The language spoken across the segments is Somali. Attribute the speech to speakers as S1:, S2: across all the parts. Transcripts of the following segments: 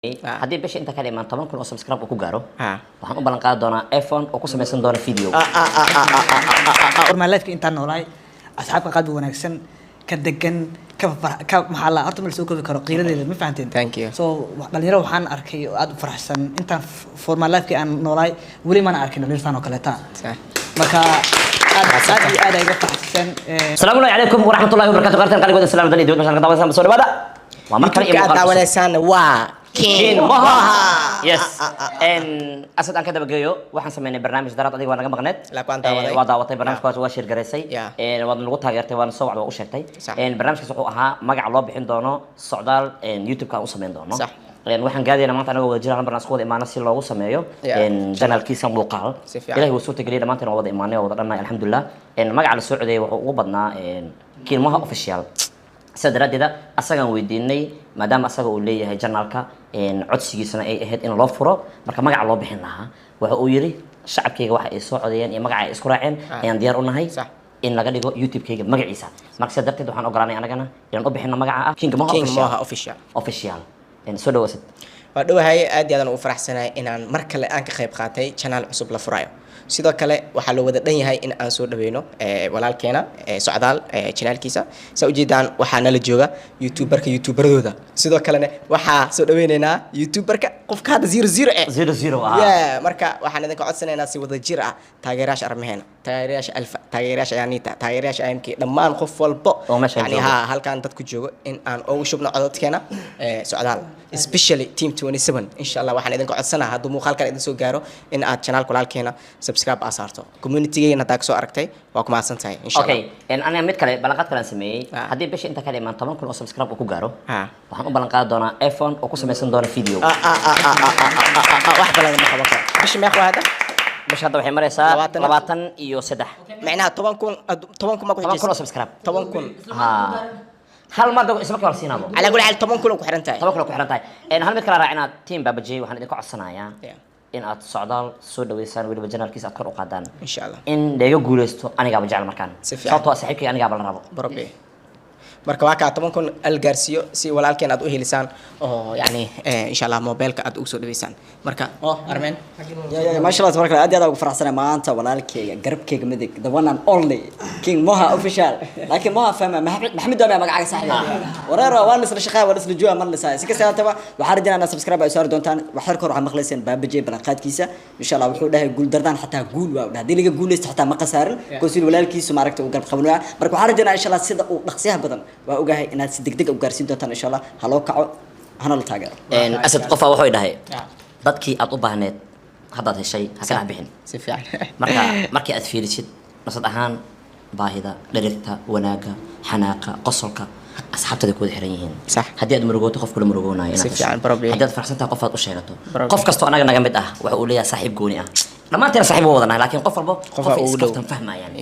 S1: haddii bisha inta kale imaan 10 kun oo subscribe ku gaaro waxaan u ballan qaadi doonaa iPhone oo ku samaysan doona video
S2: ormaaleedka intaan noolaay asxaabka qalbi wanaagsan ka degan ka maxalla horta ma soo koobi karo qiiradeeda ma fahanteen
S3: Thank you.
S2: so dhalinyaro waxaan arkay oo aad u faraxsan intaan formaaleedka aan noolaay weli ma arkin dhalinyartaan oo kale taa marka aad ay uga faraxsan
S1: Assalamu alaykum wa rahmatullahi wa barakatuh qartan qalbi wada salaam daliid waxaan ka daawadaa soo dhawaada waa mar kale
S3: ka daawanaysan waa
S1: King Moha. Yes. And asad aan ka dabageeyo waxaan sameynay barnaamij daraad adiga waa naga maqneed. Waa daawatay barnaamijkaas waa shir gareysay. Waad nagu taageertay waan soo wacdo u sheegtay. Barnaamijkaas wuxuu ahaa magac loo bixin doono socdaal YouTube-ka u sameyn doono. waxaan gaadayna maanta anaga wada jiraan barnaamij wada imaana si loogu sameeyo channelkiisa muuqaal. Ilaahay wuu soo tageliyay dhamaanteen wada imaanay wada dhanay alxamdulillah. Magaca la soo codeeyay wuxuu ugu badnaa King Moha official. سدراديدا أساقان ويديني مادام أساقا وليه جنالكا عدسيجي سنة أي أهد إن الله فرو مركا مقع الله بحين لها وهو يري شعب كيغا واحد يسوع عديان مقع إسكراعين أيان ديار قلنا هاي إن لقد يقول يوتيوب كيغا مقع إيسا مركا سدرتيد وحان أقراني أنا كنا إن أبحين مقع كينغ موها official إن سودو وسد
S3: ودو هاي آدي أدن أفرح سنة إن مركا لأنك خيب خاتي channel عصب لفرايو sidoo kale waxa loo wada dhan yahay in aan soo dhaweeyno walaalkeena socdaal channelkiisa soo jeedaan waxa nala jooga youtuberadooda sidoo kalena waxa soo dhaweyneynaa youtuberka qofka hada 00 marka waxaan idinka codsanaynaa si wada jir ah taageerayaasha armaheena taageerayaasha alfa taageerayaasha yaanita taageerayaasha amk dhammaan qof walba yani halkaan dad ku joogo in aan ugu shubno codadkeena socdaal especially team 27 insha Allah waxaan idinka codsanayaa hadduu muuqaalkan idin soo gaaro in aad channelka walaalkeena subscribe asarto community-geena taag soo aragtay waa ku maadsantahay insha Allah
S1: okay ana mid kale balaqad kale sameeyay haddii bisha inta kale imaan 10 kun oo subscribe ku gaaro waxaan u ballan qaadi doonaa iPhone oo ku samaysan doona video
S3: wax balan ma qabato bisha meeq waa hada
S1: bisha hadda waxay maraysaa 23
S3: macnaha 10 kun ma ku
S1: xijis 10 kun oo subscribe
S3: 10 kun
S1: hal mar dad isma kala siinado
S3: ala gul hal 10 kun ku xirantahay
S1: 10 kun ku xirantahay hal mid kale raacina team babajay waxaan idin ku codsanayaa in aad socdaal soo dhaweysaan waliba channelkiisa aad kor u qaadaan
S3: insha Allah
S1: in deega guuleysto aniga ba jecel markaan sababtoo ah saaxiibkay aniga ba la rabo
S3: barabe marka waa ka 10 kun algaarsiyo si walaalkeen aad u helisaan oo yani insha Allah mobilka aad ugu soo dhaweysaan marka armen
S4: ما شاء الله تبارك الله أدي هذا فرحنا ما أنت ولا لك قرب كيك مدك the one and only King Moha official لكن ما فهم محمد دوامي مقعد صحيح ورا وانس الشقاء وانس الجوا من لسه سكسة تبع وحرجنا أنا سبسكرايب أسعار دونتان وحركوا على مخلصين باب جيب بلقات كيسة إن شاء الله وحده يقول دردان حتى يقول وده دي اللي يقول لست حتى ما قصار كوسيل ولا الكيس ومعركته وقرب خبرنا بركو حرجنا إن شاء الله سيد ونقصيها بدن وأوجه إن صدق دق وقارسين دونتان إن شاء الله هلو كعو هنا التاجر
S1: أسد قفا وحيد هاي dadkii aad u baahneed haddaad heshay ha kala bixin
S3: si fiican
S1: markii aad fiirisid nasad ahaan baahida dheregta wanaaga xanaaqa qosolka asxaabtada ku wada xiran yihiin haddii aad murugooto qof kula murugoonayo haddii aad farxsantahay qof aad u sheegato qof kastoo anaga naga mid ah waxa uu leeyahay saaxiib gooni ah dhammaanteen saaxiib waa wadanahay laakiin qof walba qof iskaftan fahmayaan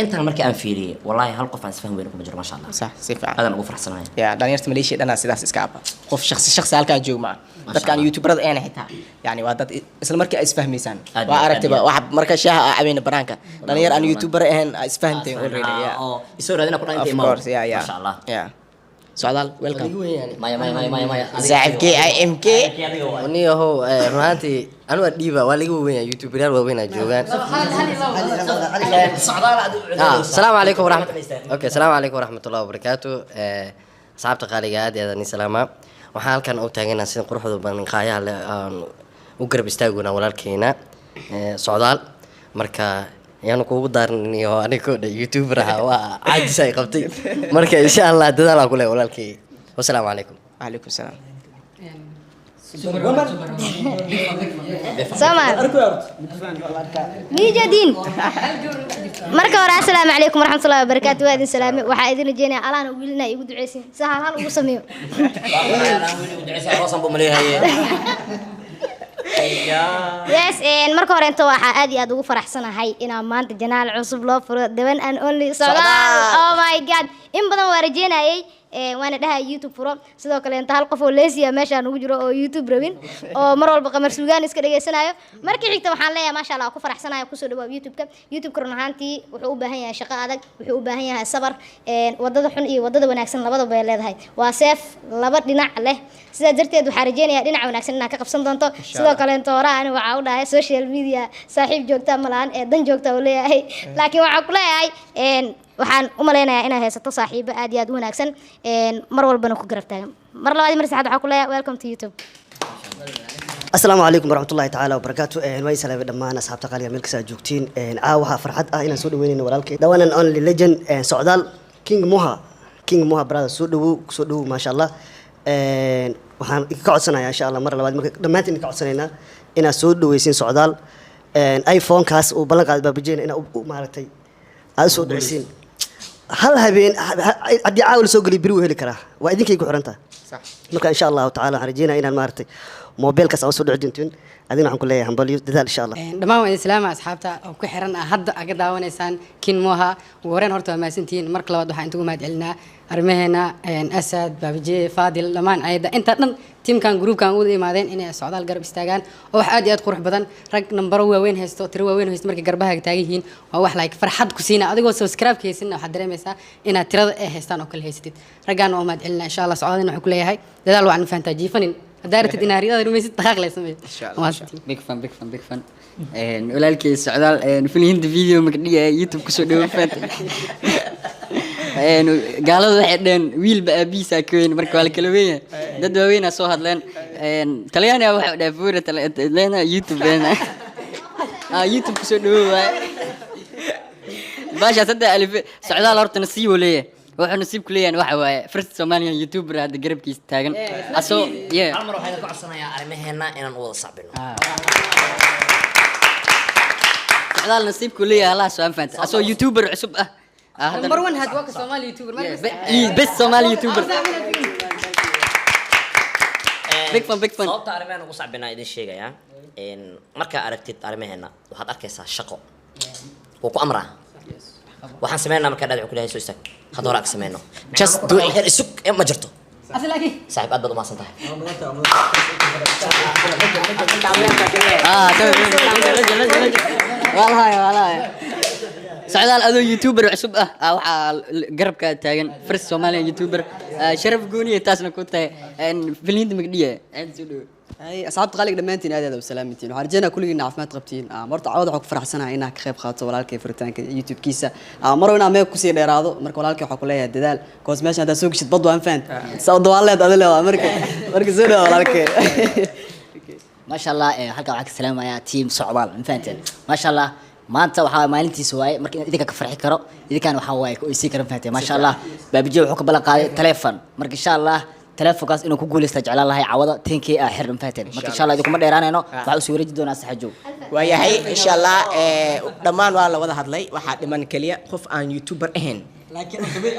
S1: intaan markii aan fiiriyay wallahi hal qof aan isfahmi weyn kuma jiro masha Allah
S3: صح si fiican
S1: adan ugu faraxsanahay
S3: dhalinyarta Malaysia dhanaa sidaas iska aba qof shakhsi halkaan joog ma dadkaan youtuberada aan xitaa yani waa dad isla markii ay isfahmaysaan waa aragtiba wax marka shaaha caawina baraanka dhalinyar aan youtuber ahaan isfahanteen already
S1: isoo raadina ku dhaantay
S3: masha Allah سعدال ويلكم
S1: مايا
S3: زعفك IMK
S5: وني هو رهانتي أنا ديبا واللي هو وين يوتيوبريال وين جوجان السلام عليكم ورحمة أوكي السلام عليكم ورحمة الله وبركاته صعبت قاليات يا ذني سلامة وحال كان أوتاعنا سين قروح ذو بين قايا وقرب استاجونا ولا الكينا سعدال مركا يعني كوب دارني هو أنا كود يوتيوبر وعادي ساي قبتي مركا إن شاء الله ده لا كله ولا الكي والسلام عليكم
S3: وعليكم السلام
S6: سمع ميجا دين مركا ورا السلام عليكم ورحمة الله وبركاته وهذه السلامة وحايدين الجنة على ويلنا يقول عيسى سهل هل وسميو yes marka hore inta waxa aad iyo aad ugu faraxsanahay inaan maanta janaal cusub loo furo the one and only socdaal oh my god in badan waa rajeynayay وانا دها يوتيوب فرو sidoo kale inta hal qof oo leesiya meesha ugu jiro oo YouTube rabin oo mar walba qamar suugaan iska dhageysanayo markii xigta waxaan leeyahay ma sha Allah ku faraxsanahay ku soo dhawaad YouTube ka run ahaantii wuxuu u baahan yahay shaqo adag wuxuu u baahan yahay sabar wadada xun iyo wadada wanaagsan labadaba ay leedahay waa seef laba dhinac leh sida darteed waxaan rajeynayaa dhinac wanaagsan inaad ka qabsan doonto sidoo kale inta hore aan waxa u dhahay social media saaxiib joogta malaan ee dan joogta oo leeyahay laakiin waxa ku leeyahay waxaan u maleynayaa inaad haysato saaxiibo aad iyo aad u wanaagsan mar walbana ku garab taagan mar labaad mar saddexaad waxaan ku leeyahay welcome to YouTube
S7: السلام عليكم ورحمة الله تعالى وبركاته وي سلام دمان أصحاب تقاليد ملك ساجوكتين عاوها فرحت إن سود وينين ولالك دوانا أونلي ليجن سعدال كينج موها برادر سودو ما شاء الله waxaan ka codsanayaa insha Allah mar labaad marka dhamaantiin ka codsanayna ina soo dhaweysin socdaal iPhone kaas oo balan qaad baabajeen ina maaragtay aad soo dhaweysin hal habeen hadii caawil soo gali biri u heli karaa waa idinkay ku xiranta sax marka insha Allah ta'ala harjeena inaan maaragtay mobilkaas soo dhaweysin adina waxaan ku leeyahay hambaliyo dadaal insha Allah
S8: dhamaan waa islaama asxaabta oo ku xiran hadda aga daawanaysaan kin moha wareen horta waa maasantiin marka labaad waxaan inta u mahad celinaa arrimaheena asad baabije faadil dhamaan ayda inta dhan teamkan groupkan u imaadeen inay socdaal garab istaagaan oo wax aad iyo aad qurux badan rag number waaweyn haysto tiro waaweyn haysto markay garbaha taagan yihiin waa wax like farxad ku siina adigoo subscribe ka haysan waxaad dareemaysaa inaad tirada ay haystaan oo kale haysatid raggaan oo mahad celinaa insha Allah socdaadina waxaan ku leeyahay dadaal waan fahantaa jiifanin دارت ديناريات رميت دقائق لا يسمي
S4: big fan walaalkay socdaal filin video magdhiga YouTube ku soo dhawo faatay gaalada waxay dheen wiilba abiisa keen marka wala kala weeyay dad waaweyn soo hadleen talyaaniga waxa dhaafura talyaaniga YouTube YouTube ku soo dhawo baasha saddex alif socdaal horta nasiib u leeyahay wuxuu nasiib ku leeyahay waxa waaye first Somalian YouTuber hadda garabkiisa taagan aso
S1: hal mar waxaan ka codsanayaa arrimaheena inaan u wada sacbino
S4: socdaal nasiib ku leeyahay Allah soo anfanta aso YouTuber cusub
S8: number 1 had waa Somali YouTuber
S4: best Somali YouTuber big fan
S1: sababta arrimaheena ugu sacbinaa idin sheegaya marka aragtid arrimaheena waxaad arkaysaa shaqo oo ku amraa waxaan sameynaa marka dhadcu kulahay soo istaag hadda hore sameeyno just do it here isuk ma jirto
S8: asalaki
S1: saaxiib aad baad u maasan tahay
S4: والله سعدال أدو يوتيوبر عصب waxa garabka taagan first Somalian YouTuber sharaf gooniye taasna ku tahay filinta magdhiye aad soo dhaw
S9: ay asxaabta qaaliga dhamaantiin aad u salaamintiin waxaan rajaynayaa kulligiina caafimaad qabtiin marta cawada waxaan ku faraxsanahay inaad ka qayb qaadato walaalkay furitaanka YouTube kiisa mar wana meeq ku sii dheeraado marka walaalkay waxa ku leeyahay dadaal koos meesha hada soo gishid bad waan faan sawdo walaad adil marka soo dhaw walaalkay
S10: ما شاء الله halka waxa ka salaamaya team socdaal infaanteen ما شاء الله maanta waxa maalintiisa waaye markii idinka ka farxi karo idinkaan waxa waaye oo isi karan faatay ma sha Allah baabije wuxuu ka balan qaaday telefoon marka insha Allah telefoonkaas inuu ku guuleysto jeclaan lahay cawada 10k xirran faatay marka insha Allah idinku ma dheeraanayno waxa uu soo wareeji doonaa saxajow
S3: waayahay insha Allah dhamaan waa la wada hadlay waxa dhiman kaliya qof aan YouTuber ahayn
S2: laakiin on the way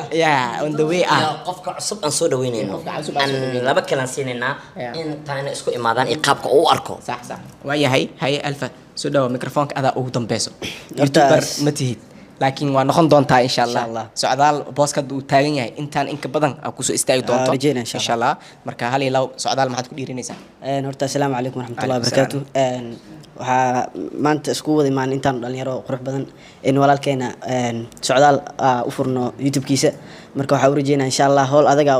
S3: on the way
S1: qofka cusub aan soo dhaweynayno aan laba kalan siinayna in taana isku imaadaan qaabka uu arko
S3: sax waayahay hay alfa soo dhaw microphone ada ugu dambeeso YouTuber ma tihid laakiin waa noqon doontaa insha Allah socdaal booska uu taagan yahay intaan in ka badan ku soo istaagi doonto insha Allah marka hal iyo labo socdaal maxaad ku dhiirinaysaa
S9: horta assalaamu calaykum waraxmatullaahi wabarakaatuh waxaa maanta isku wada imaan intaan dhalinyaro qurux badan in walaalkeena socdaal u furno YouTube kiisa marka waxa uu rajeynayaa insha Allah howl adaga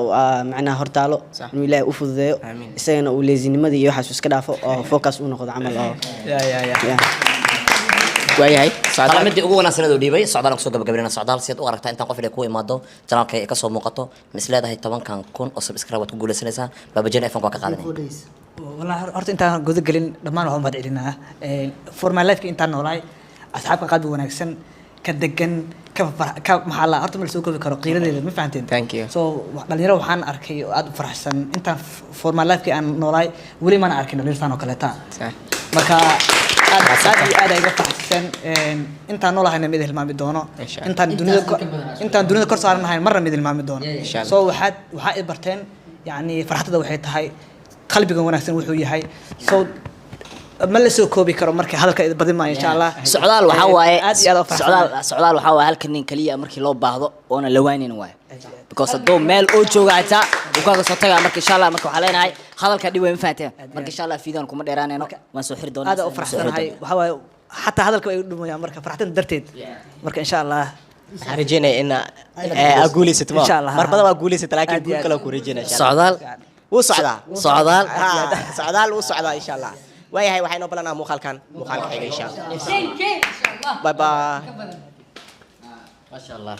S9: macnaha hortaalo inuu Ilaahay u fududeeyo isagana uu leesinimada iyo waxaas iska dhaafo oo focus uu noqdo camal oo
S3: waayahay
S1: socdaal mid ugu wanaagsan oo dhiibay socdaal ku soo gabagabeynaa socdaal si aad u aragtaa intaan qof ilaa ku imaado channelka ay ka soo muuqato misleedahay 10,000 oo subscribe waad ku guuleysanaysaa baabajeen iPhone ka qaadanay
S2: والله horta intaan guda galin dhamaan waxaan mahad celinaa for my life intaan noolaay asxaabka qalbi wanaagsan ka degan ka maxaa la horta ma soo koobi karo qiiradeeda ma fahanteen
S3: thank you
S2: so dhalinyaro waxaan arkay oo aad u faraxsan intaan for my life aan noolaay wali ma arkin dhalinyartaan oo kale taa marka aad ay faraxsan intaan noolahayna mid hilmaami doono intaan dunida kor saaranahay marna mid hilmaami doono so waxa ay barteen yani farxadda waxay tahay qalbiga wanaagsan wuxuu yahay so ma la soo koobi karo marka hadalka badin maayo insha Allah
S10: socdaal waxa waaye
S2: aad iyo aad u faraxsan
S10: socdaal waxa waaye halkan nin kaliya markii loo baahdo oona la waaynin waaye because hadoo meel oo jooga xitaa uu kaaga soo tagaa marka insha Allah marka waxa leenahay hadalka dhib weyn fahanteen marka insha Allah fiidan kuma dheeraanayno waan soo xiri doonaa
S2: aad u faraxsanahay waxa waaye حتى هذا الكلام يقولون مركب فرحتين درتين مركب إن شاء الله
S3: رجينا إن أقولي ستما إن شاء الله مربضة أقولي ست لكن كل كلام كوريجينا
S5: socdaal
S3: وصعدة
S5: socdaal
S3: صعدال وصعدة إن شاء الله وهي هاي وحين نبلنا مخال كان حاجة إن شاء الله باي باي
S5: ما شاء الله